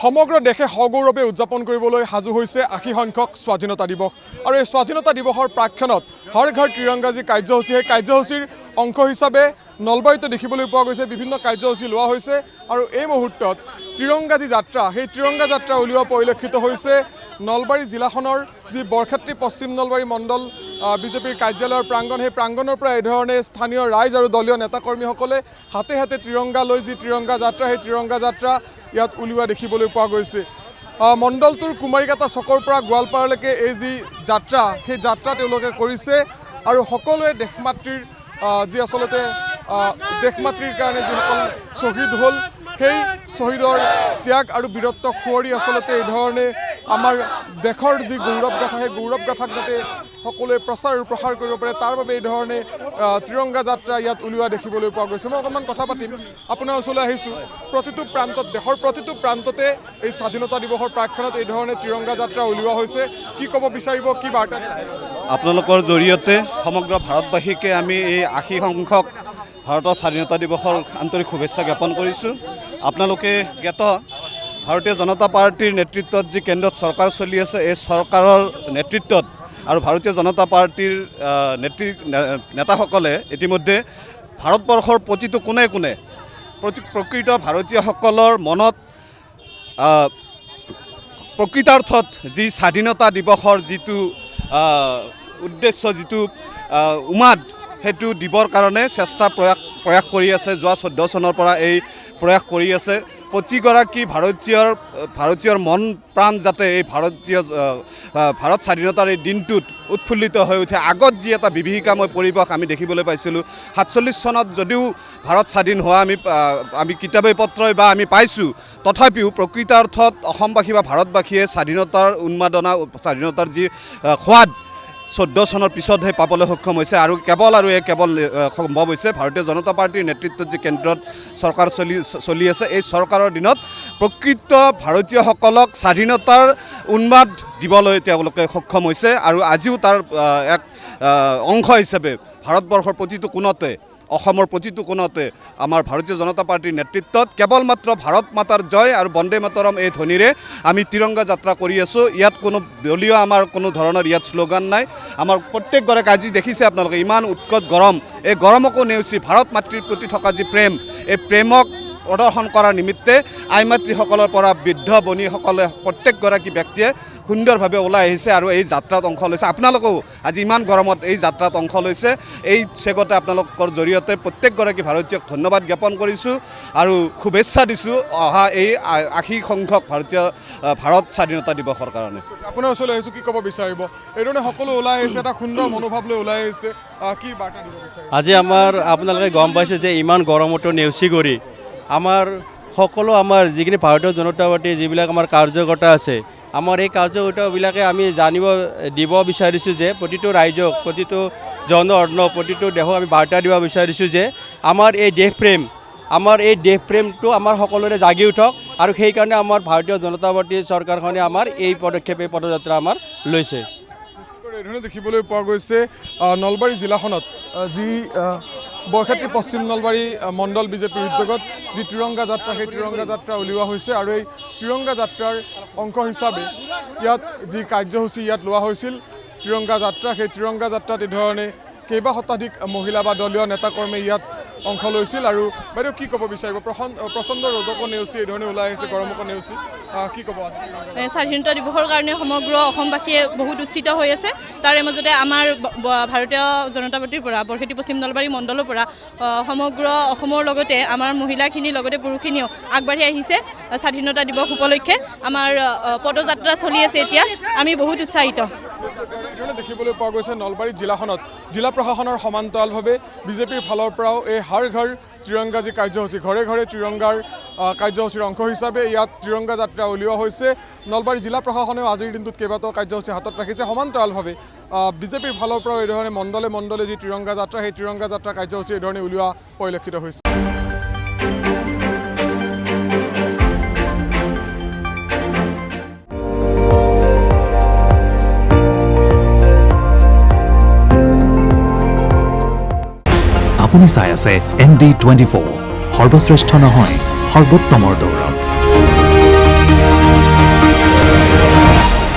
সমগ্ৰ দেশে সগৌৰৱে উদযাপন কৰিবলৈ সাজু হৈছে ৮০ সংখ্যক স্বাধীনতা দিৱস আৰু এই স্বাধীনতা দিৱসৰ প্ৰাক্ষণত হৰ ঘৰ ত্ৰিৰংগা যি কাৰ্যসূচী সেই কাৰ্যসূচীৰ অংশ হিচাপে নলবাৰীতে দেখিবলৈ পোৱা গৈছে বিভিন্ন কাৰ্যসূচী লোৱা হৈছে আৰু এই মুহূৰ্তত ত্ৰিৰংগা যি যাত্ৰা সেই ত্ৰিৰংগা যাত্ৰা উলিওৱা পৰিলক্ষিত হৈছে নলবাৰী জিলাখনৰ যি বৰক্ষেত্ৰী পশ্চিম নলবাৰী মণ্ডল বিজেপিৰ কাৰ্যালয়ৰ প্ৰাংগণ সেই প্ৰাংগণৰ পৰা এই ধৰণে স্থানীয় ৰাইজ আৰু দলীয় নেতাকৰ্মীসকলে হাতে হাতে ত্ৰিৰংগা লৈ যি ত্ৰিৰংগা যাত্ৰা সেই ত্ৰিৰংগা যাত্ৰা ইয়াত উলিওৱা দেখিবলৈ পোৱা গৈছে মণ্ডলটোৰ কুমাৰীকাটা চকৰ পৰা গোৱালপাৰালৈকে এই যি যাত্ৰা সেই যাত্ৰা তেওঁলোকে কৰিছে আৰু সকলোৱে দেশমাতৃৰ যি আচলতে দেশমাতৃৰ কাৰণে যিসকল শ্বহীদ হ'ল সেই শ্বহীদৰ ত্যাগ আৰু বীৰত্বক সুঁৱৰি আচলতে এই ধৰণে আমাৰ দেশৰ যি গৌৰৱ গাথা সেই গৌৰৱ গাথাক যাতে সকলোৱে প্ৰচাৰ আৰু প্ৰসাৰ কৰিব পাৰে তাৰ বাবে এই ধৰণে ত্ৰিৰংগা যাত্ৰা ইয়াত উলিওৱা দেখিবলৈ পোৱা গৈছে মই অকণমান কথা পাতিম আপোনাৰ ওচৰলৈ আহিছোঁ প্ৰতিটো প্ৰান্তত দেশৰ প্ৰতিটো প্ৰান্ততে এই স্বাধীনতা দিৱসৰ প্ৰাক্ষণত এই ধৰণে ত্ৰিৰংগা যাত্ৰা উলিওৱা হৈছে কি ক'ব বিচাৰিব কি বাৰ্তা আপোনালোকৰ জৰিয়তে সমগ্ৰ ভাৰতবাসীকে আমি এই ৮০ সংখ্যক ভাৰতৰ স্বাধীনতা দিৱসৰ আন্তৰিক শুভেচ্ছা জ্ঞাপন কৰিছোঁ আপোনালোকে জ্ঞাত ভাৰতীয় জনতা পাৰ্টীৰ নেতৃত্বত যি কেন্দ্ৰত চৰকাৰ চলি আছে এই চৰকাৰৰ নেতৃত্বত আৰু ভাৰতীয় জনতা পাৰ্টীৰ নেতাসকলে ইতিমধ্যে ভাৰতবৰ্ষৰ প্ৰতিটো কোণে কোণে প্ৰকৃত ভাৰতীয়সকলৰ মনত প্ৰকৃতাৰ্থত যি স্বাধীনতা দিৱসৰ যিটো উদ্দেশ্য যিটো উমাদ সেইটো দিবৰ কাৰণে চেষ্টা প্ৰয়াস কৰি আছে যোৱা 14 চনৰ পৰা এই প্ৰয়াস কৰি আছে প্ৰতিগৰাকী ভাৰতীয়ৰ মন প্ৰাণ যাতে এই ভাৰত স্বাধীনতাৰ এই দিনটোত উৎফুল্লিত হৈ উঠে আগত যি এটা বিভীষিকাময় পৰিৱেশ আমি দেখিবলৈ পাইছিলোঁ 47 চনত যদিও ভাৰত স্বাধীন হোৱা আমি কিতাপে পত্ৰই বা আমি পাইছোঁ তথাপিও প্ৰকৃতাৰ্থত অসমবাসী বা ভাৰতবাসীয়ে স্বাধীনতাৰ উন্মাদনা স্বাধীনতাৰ যি সোৱাদ 14 চনৰ পিছতহে পাবলৈ সক্ষম হৈছে আৰু কেৱল সম্ভৱ হৈছে ভাৰতীয় জনতা পাৰ্টীৰ নেতৃত্বত যি কেন্দ্ৰত চৰকাৰ চলি আছে এই চৰকাৰৰ দিনত প্ৰকৃত ভাৰতীয়সকলক স্বাধীনতাৰ উন্মাদ দিবলৈ তেওঁলোকে সক্ষম হৈছে আৰু আজিও তাৰ এক অংশ হিচাপে ভাৰতবৰ্ষৰ প্ৰতিটো কোণতে অসমৰ প্ৰতিটো কোণতে আমাৰ ভাৰতীয় জনতা পাৰ্টীৰ নেতৃত্বত কেৱল মাত্ৰ ভাৰত মাতাৰ জয় আৰু বন্দে মাতৰম এই ধ্বনিৰে আমি ত্ৰিৰংগা যাত্ৰা কৰি আছোঁ ইয়াত কোনো দলীয় আমাৰ কোনো ধৰণৰ ইয়াত শ্লোগান নাই আমাৰ প্ৰত্যেকগৰাকী আজি দেখিছে আপোনালোকে ইমান উৎকট গৰম এই গৰমকো নেওচি ভাৰত মাতৃৰ প্ৰতি থকা যি প্ৰেম এই প্ৰেমক প্ৰদৰ্শন কৰাৰ নিমিত্তে আই মাতৃসকলৰ পৰা বৃদ্ধ বনিসকলে প্ৰত্যেকগৰাকী ব্যক্তিয়ে সুন্দৰভাৱে ওলাই আহিছে আৰু এই যাত্ৰাত অংশ লৈছে আপোনালোকেও আজি ইমান গৰমত এই যাত্ৰাত অংশ লৈছে এই চেগতে আপোনালোকৰ জৰিয়তে প্ৰত্যেকগৰাকী ভাৰতীয়ক ধন্যবাদ জ্ঞাপন কৰিছোঁ আৰু শুভেচ্ছা দিছোঁ অহা এই ৮০ সংখ্যক ভাৰত স্বাধীনতা দিৱসৰ কাৰণে আপোনাৰ ওচৰলৈ আহিছোঁ কি ক'ব বিচাৰিব এইধৰণে সকলো ওলাই আহিছে এটা সুন্দৰ মনোভাৱ লৈ ওলাই আহিছে কি বাৰ্তা দিব বিচাৰিব আজি আপোনালোকে গম পাইছে যে ইমান গৰমতো নেওচি কৰি আমাৰ সকলো আমাৰ যিখিনি ভাৰতীয় জনতা পাৰ্টীৰ যিবিলাক আমাৰ কাৰ্যকৰ্তা আছে আমাৰ এই কাৰ্যকৰ্তাবিলাকে আমি দিব বিচাৰিছোঁ যে প্ৰতিটো ৰাইজক প্ৰতিটো প্ৰতিটো দেশক আমি বাৰ্তা দিব বিচাৰিছোঁ যে আমাৰ এই দেশপ্ৰেমটো আমাৰ সকলোৰে জাগি উঠক আৰু সেইকাৰণে আমাৰ ভাৰতীয় জনতা পাৰ্টীৰ চৰকাৰখনে আমাৰ এই পদক্ষেপ এই পদযাত্ৰা আমাৰ লৈছে এইধৰণে দেখিবলৈ পোৱা গৈছে নলবাৰী জিলাখনত যি বৰক্ষেত্ৰী পশ্চিম নলবাৰী মণ্ডল বিজেপিৰ উদ্যোগত যি ত্ৰিৰংগা যাত্ৰা সেই ত্ৰিৰংগা যাত্ৰা উলিওৱা হৈছে আৰু এই ত্ৰিৰংগা যাত্ৰাৰ অংশ হিচাপে ইয়াত যি কাৰ্যসূচী ইয়াত লোৱা হৈছিল ত্ৰিৰংগা যাত্ৰা সেই ত্ৰিৰংগা যাত্ৰাত এই ধৰণে কেইবা শতাধিক মহিলা বা দলীয় নেতাকৰ্মীয়ে ইয়াত অংশ লৈছিল আৰু বাইদেউ কি ক'ব বিচাৰিব প্ৰচণ্ড ৰ'দকো নেওচি এই ধৰণে ওলাই আহিছে গৰমকো নেওচি কি ক'ব স্বাধীনতা দিৱসৰ কাৰণে সমগ্ৰ অসমবাসীয়ে বহুত উৎসাহিত হৈ আছে তাৰে মাজতে আমাৰ ভাৰতীয় জনতা পাৰ্টীৰ পৰা বৰক্ষেত্ৰী পশ্চিম নলবাৰী মণ্ডলৰ পৰা সমগ্ৰ অসমৰ লগতে আমাৰ মহিলাখিনিৰ লগতে পুৰুষখিনিও আগবাঢ়ি আহিছে স্বাধীনতা দিৱস উপলক্ষে আমাৰ পদযাত্ৰা চলি আছে এতিয়া আমি বহুত উৎসাহিত দেখিবলৈ পোৱা গৈছে নলবাৰী জিলাখনত জিলা প্ৰশাসনৰ সমান্তৰালভাৱে বিজেপিৰ ফালৰ পৰাও এই হৰ ঘৰ ত্ৰিৰংগা যি কাৰ্যসূচী ঘৰে ঘৰে ত্ৰিৰংগাৰ কাৰ্যসূচীৰ অংশ হিচাপে ইয়াত ত্ৰিৰংগা যাত্ৰা উলিওৱা হৈছে নলবাৰী জিলা প্ৰশাসনেও আজিৰ দিনটোত কেইবাটাও কাৰ্যসূচী হাতত ৰাখিছে সমান্তৰালভাৱে বিজেপিৰ ফালৰ পৰাও এই ধৰণে মণ্ডলে যি ত্ৰিৰংগা যাত্ৰা সেই ত্ৰিৰংগা যাত্ৰা কাৰ্যসূচী এই ধৰণে উলিওৱা পৰিলক্ষিত হৈছে আপুনি চাই আছে ND24 সৰ্বশ্ৰেষ্ঠ নহয় সৰ্বোত্তমৰ দৌৰ